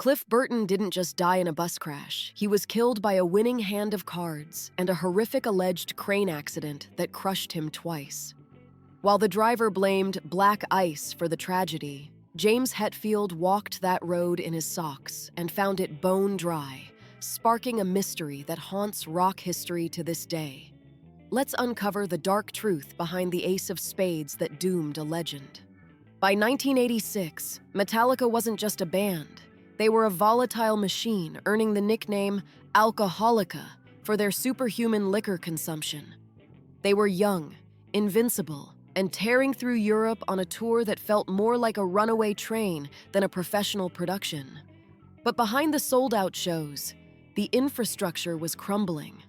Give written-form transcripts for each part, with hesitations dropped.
Cliff Burton didn't just die in a bus crash. He was killed by a winning hand of cards and a horrific alleged crane accident that crushed him twice. While the driver blamed black ice for the tragedy, James Hetfield walked that road in his socks and found it bone dry, sparking a mystery that haunts rock history to this day. Let's uncover the dark truth behind the Ace of Spades that doomed a legend. By 1986, Metallica wasn't just a band. They were a volatile machine, earning the nickname Alcoholica for their superhuman liquor consumption. They were young, invincible, and tearing through Europe on a tour that felt more like a runaway train than a professional production. But behind the sold-out shows, the infrastructure was crumbling.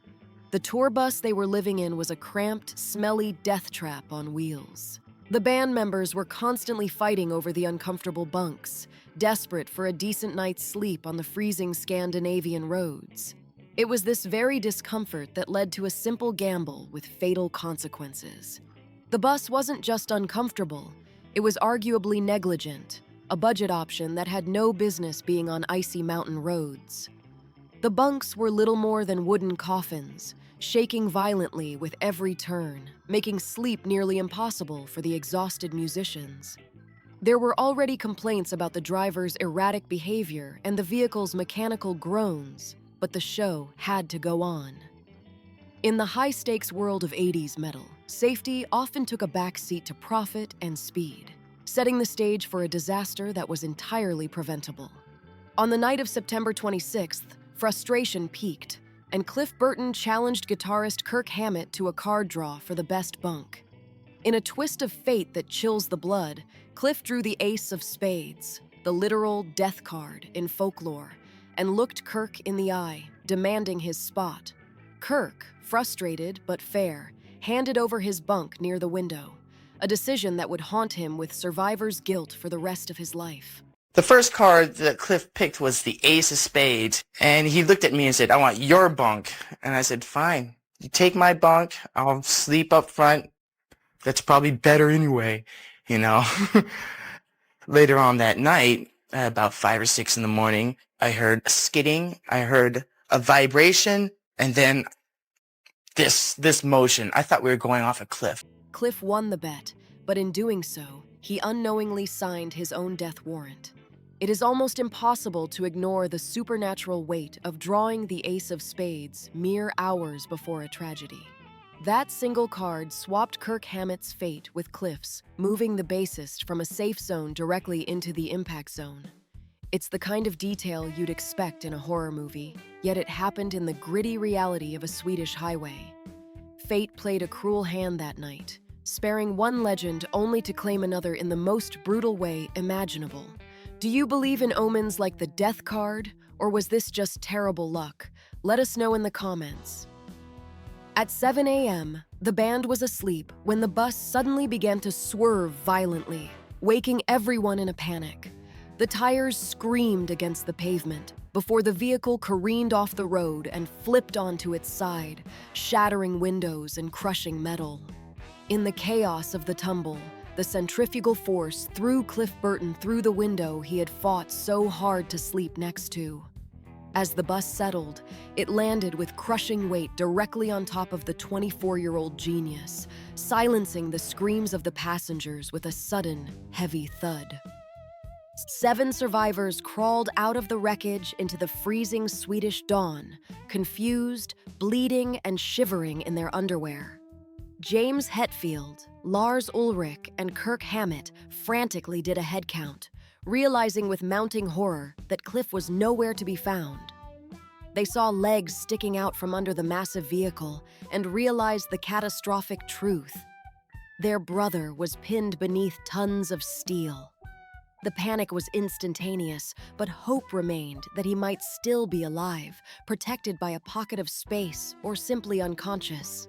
The tour bus they were living in was a cramped, smelly death trap on wheels. The band members were constantly fighting over the uncomfortable bunks, desperate for a decent night's sleep on the freezing Scandinavian roads. It was this very discomfort that led to a simple gamble with fatal consequences. The bus wasn't just uncomfortable, it was arguably negligent, a budget option that had no business being on icy mountain roads. The bunks were little more than wooden coffins, shaking violently with every turn, making sleep nearly impossible for the exhausted musicians. There were already complaints about the driver's erratic behavior and the vehicle's mechanical groans, but the show had to go on. In the high-stakes world of 80s metal, safety often took a backseat to profit and speed, setting the stage for a disaster that was entirely preventable. On the night of September 26th, frustration peaked, and Cliff Burton challenged guitarist Kirk Hammett to a card draw for the best bunk. In a twist of fate that chills the blood, Cliff drew the Ace of Spades, the literal death card in folklore, and looked Kirk in the eye, demanding his spot. Kirk, frustrated but fair, handed over his bunk near the window, a decision that would haunt him with survivor's guilt for the rest of his life. The first card that Cliff picked was the Ace of Spades, and he looked at me and said, "I want your bunk." And I said, "Fine, you take my bunk, I'll sleep up front. That's probably better anyway, you know." Later on that night, about 5 or 6 in the morning, I heard a skidding, I heard a vibration, and then this motion. I thought we were going off a cliff. Cliff won the bet, but in doing so, he unknowingly signed his own death warrant. It is almost impossible to ignore the supernatural weight of drawing the Ace of Spades mere hours before a tragedy. That single card swapped Kirk Hammett's fate with Cliff's, moving the bassist from a safe zone directly into the impact zone. It's the kind of detail you'd expect in a horror movie, yet it happened in the gritty reality of a Swedish highway. Fate played a cruel hand that night, sparing one legend only to claim another in the most brutal way imaginable. Do you believe in omens like the death card, or was this just terrible luck? Let us know in the comments. At 7 a.m., the band was asleep when the bus suddenly began to swerve violently, waking everyone in a panic. The tires screamed against the pavement before the vehicle careened off the road and flipped onto its side, shattering windows and crushing metal. In the chaos of the tumble, the centrifugal force threw Cliff Burton through the window he had fought so hard to sleep next to. As the bus settled, it landed with crushing weight directly on top of the 24-year-old genius, silencing the screams of the passengers with a sudden, heavy thud. 7 survivors crawled out of the wreckage into the freezing Swedish dawn, confused, bleeding, and shivering in their underwear. James Hetfield, Lars Ulrich, and Kirk Hammett frantically did a head count, realizing with mounting horror that Cliff was nowhere to be found. They saw legs sticking out from under the massive vehicle and realized the catastrophic truth. Their brother was pinned beneath tons of steel. The panic was instantaneous, but hope remained that he might still be alive, protected by a pocket of space or simply unconscious.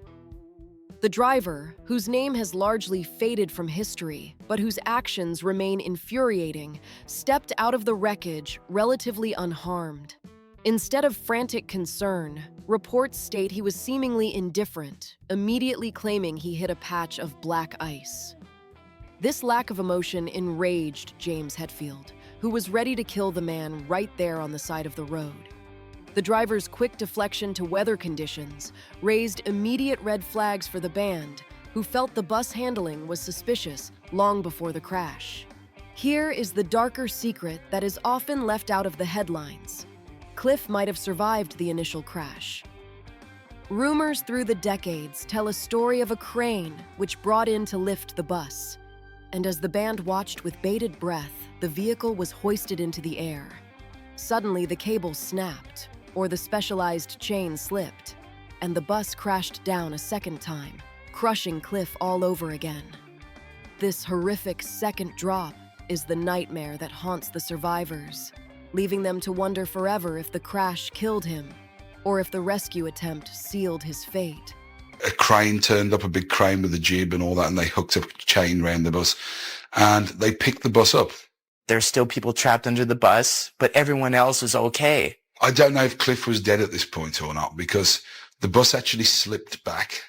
The driver, whose name has largely faded from history, but whose actions remain infuriating, stepped out of the wreckage relatively unharmed. Instead of frantic concern, reports state he was seemingly indifferent, immediately claiming he hit a patch of black ice. This lack of emotion enraged James Hetfield, who was ready to kill the man right there on the side of the road. The driver's quick deflection to weather conditions raised immediate red flags for the band, who felt the bus handling was suspicious long before the crash. Here is the darker secret that is often left out of the headlines. Cliff might have survived the initial crash. Rumors through the decades tell a story of a crane which brought in to lift the bus. And as the band watched with bated breath, the vehicle was hoisted into the air. Suddenly, the cable snapped, or the specialized chain slipped, and the bus crashed down a second time, crushing Cliff all over again. This horrific second drop is the nightmare that haunts the survivors, leaving them to wonder forever if the crash killed him, or if the rescue attempt sealed his fate. A crane turned up, a big crane with a jib and all that, and they hooked a chain around the bus, and they picked the bus up. There's still people trapped under the bus, but everyone else was okay. I don't know if Cliff was dead at this point or not, because the bus actually slipped back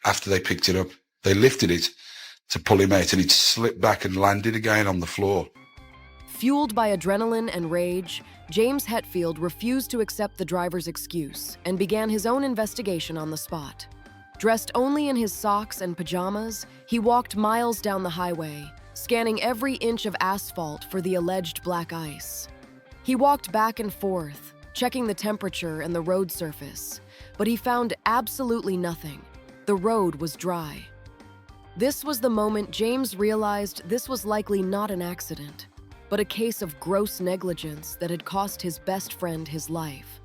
after they picked it up. They lifted it to pull him out, and it slipped back and landed again on the floor. Fueled by adrenaline and rage, James Hetfield refused to accept the driver's excuse and began his own investigation on the spot. Dressed only in his socks and pajamas, he walked miles down the highway, scanning every inch of asphalt for the alleged black ice. He walked back and forth, checking the temperature and the road surface, but he found absolutely nothing. The road was dry. This was the moment James realized this was likely not an accident, but a case of gross negligence that had cost his best friend his life.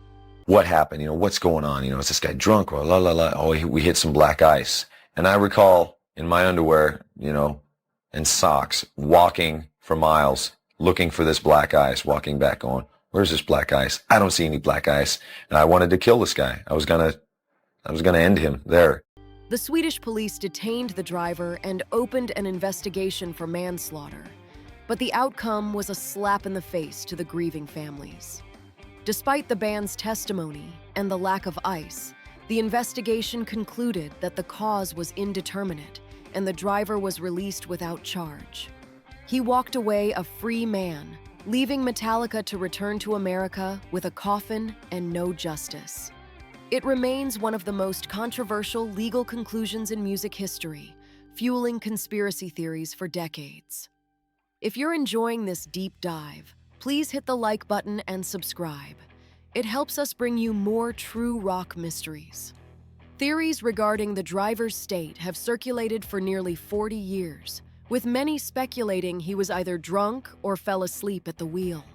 What happened? What's going on? Is this guy drunk or la la la? Oh, we hit some black ice. And I recall in my underwear, and socks, walking for miles, looking for this black ice, walking back going, where's this black ice? I don't see any black ice. And I wanted to kill this guy. I was gonna end him there. The Swedish police detained the driver and opened an investigation for manslaughter, but the outcome was a slap in the face to the grieving families. Despite the band's testimony and the lack of ice, the investigation concluded that the cause was indeterminate and the driver was released without charge. He walked away a free man, leaving Metallica to return to America with a coffin and no justice. It remains one of the most controversial legal conclusions in music history, fueling conspiracy theories for decades. If you're enjoying this deep dive, please hit the like button and subscribe. It helps us bring you more true rock mysteries. Theories regarding the driver's state have circulated for nearly 40 years, with many speculating he was either drunk or fell asleep at the wheel.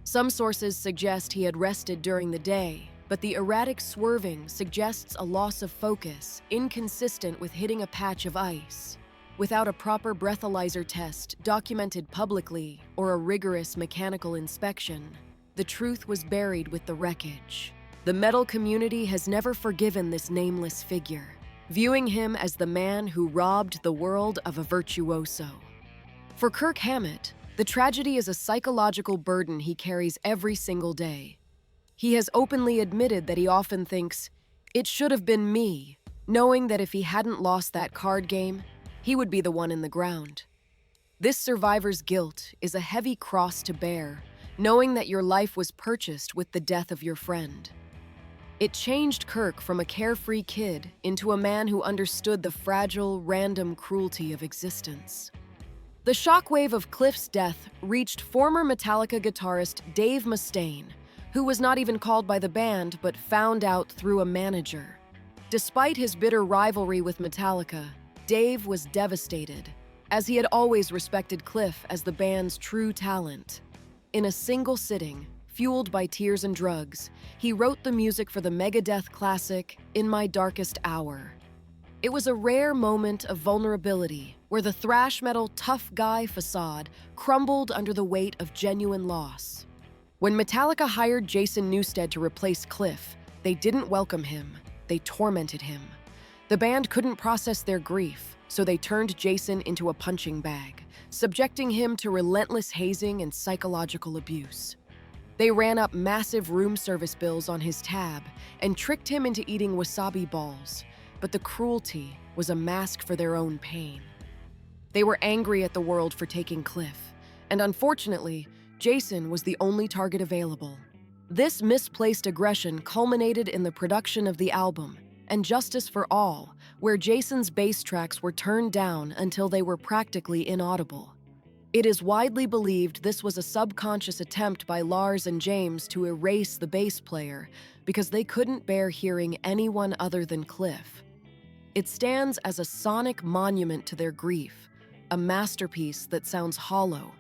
Some sources suggest he had rested during the day, but the erratic swerving suggests a loss of focus, inconsistent with hitting a patch of ice. Without a proper breathalyzer test documented publicly or a rigorous mechanical inspection, the truth was buried with the wreckage. The metal community has never forgiven this nameless figure, viewing him as the man who robbed the world of a virtuoso. For Kirk Hammett, the tragedy is a psychological burden he carries every single day. He has openly admitted that he often thinks, "It should have been me," knowing that if he hadn't lost that card game, he would be the one in the ground. This survivor's guilt is a heavy cross to bear, knowing that your life was purchased with the death of your friend. It changed Kirk from a carefree kid into a man who understood the fragile, random cruelty of existence. The shockwave of Cliff's death reached former Metallica guitarist Dave Mustaine, who was not even called by the band but found out through a manager. Despite his bitter rivalry with Metallica, Dave was devastated, as he had always respected Cliff as the band's true talent. In a single sitting, fueled by tears and drugs, he wrote the music for the Megadeth classic, In My Darkest Hour. It was a rare moment of vulnerability, where the thrash metal tough guy facade crumbled under the weight of genuine loss. When Metallica hired Jason Newsted to replace Cliff, they didn't welcome him, they tormented him. The band couldn't process their grief, so they turned Jason into a punching bag, subjecting him to relentless hazing and psychological abuse. They ran up massive room service bills on his tab and tricked him into eating wasabi balls, but the cruelty was a mask for their own pain. They were angry at the world for taking Cliff, and unfortunately, Jason was the only target available. This misplaced aggression culminated in the production of the album, And Justice for All, where Jason's bass tracks were turned down until they were practically inaudible. It is widely believed this was a subconscious attempt by Lars and James to erase the bass player because they couldn't bear hearing anyone other than Cliff. It stands as a sonic monument to their grief, a masterpiece that sounds hollow,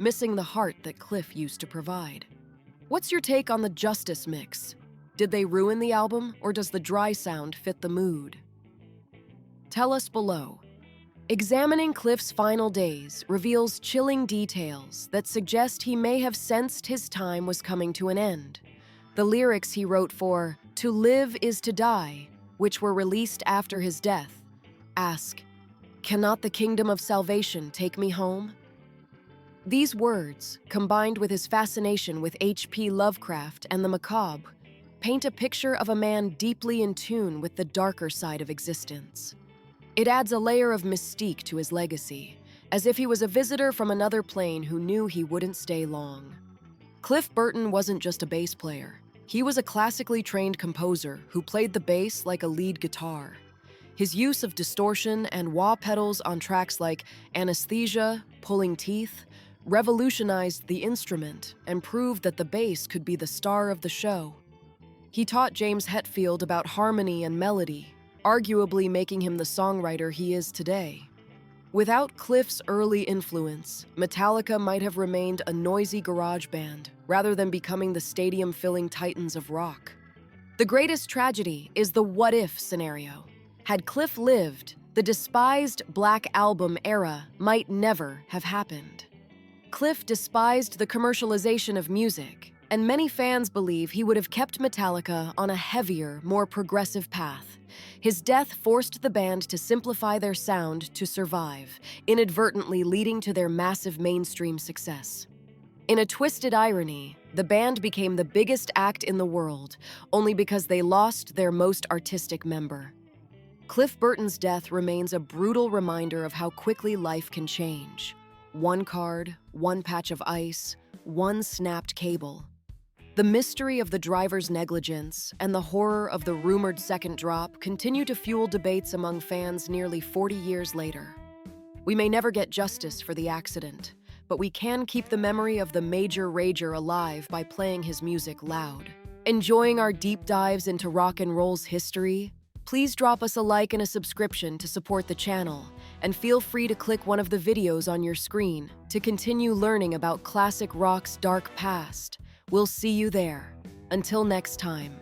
missing the heart that Cliff used to provide. What's your take on the Justice mix? Did they ruin the album, or does the dry sound fit the mood? Tell us below. Examining Cliff's final days reveals chilling details that suggest he may have sensed his time was coming to an end. The lyrics he wrote for To Live Is to Die, which were released after his death, ask, "Cannot the kingdom of salvation take me home?" These words, combined with his fascination with H.P. Lovecraft and the macabre, paint a picture of a man deeply in tune with the darker side of existence. It adds a layer of mystique to his legacy, as if he was a visitor from another plane who knew he wouldn't stay long. Cliff Burton wasn't just a bass player. He was a classically trained composer who played the bass like a lead guitar. His use of distortion and wah pedals on tracks like Anesthesia, Pulling Teeth, revolutionized the instrument and proved that the bass could be the star of the show. He taught James Hetfield about harmony and melody, arguably making him the songwriter he is today. Without Cliff's early influence, Metallica might have remained a noisy garage band rather than becoming the stadium-filling titans of rock. The greatest tragedy is the what-if scenario. Had Cliff lived, the despised Black Album era might never have happened. Cliff despised the commercialization of music, and many fans believe he would have kept Metallica on a heavier, more progressive path. His death forced the band to simplify their sound to survive, inadvertently leading to their massive mainstream success. In a twisted irony, the band became the biggest act in the world, only because they lost their most artistic member. Cliff Burton's death remains a brutal reminder of how quickly life can change. One card, one patch of ice, one snapped cable. The mystery of the driver's negligence and the horror of the rumored second drop continue to fuel debates among fans nearly 40 years later. We may never get justice for the accident, but we can keep the memory of the major rager alive by playing his music loud. Enjoying our deep dives into rock and roll's history? Please drop us a like and a subscription to support the channel, and feel free to click one of the videos on your screen to continue learning about classic rock's dark past. We'll see you there. Until next time.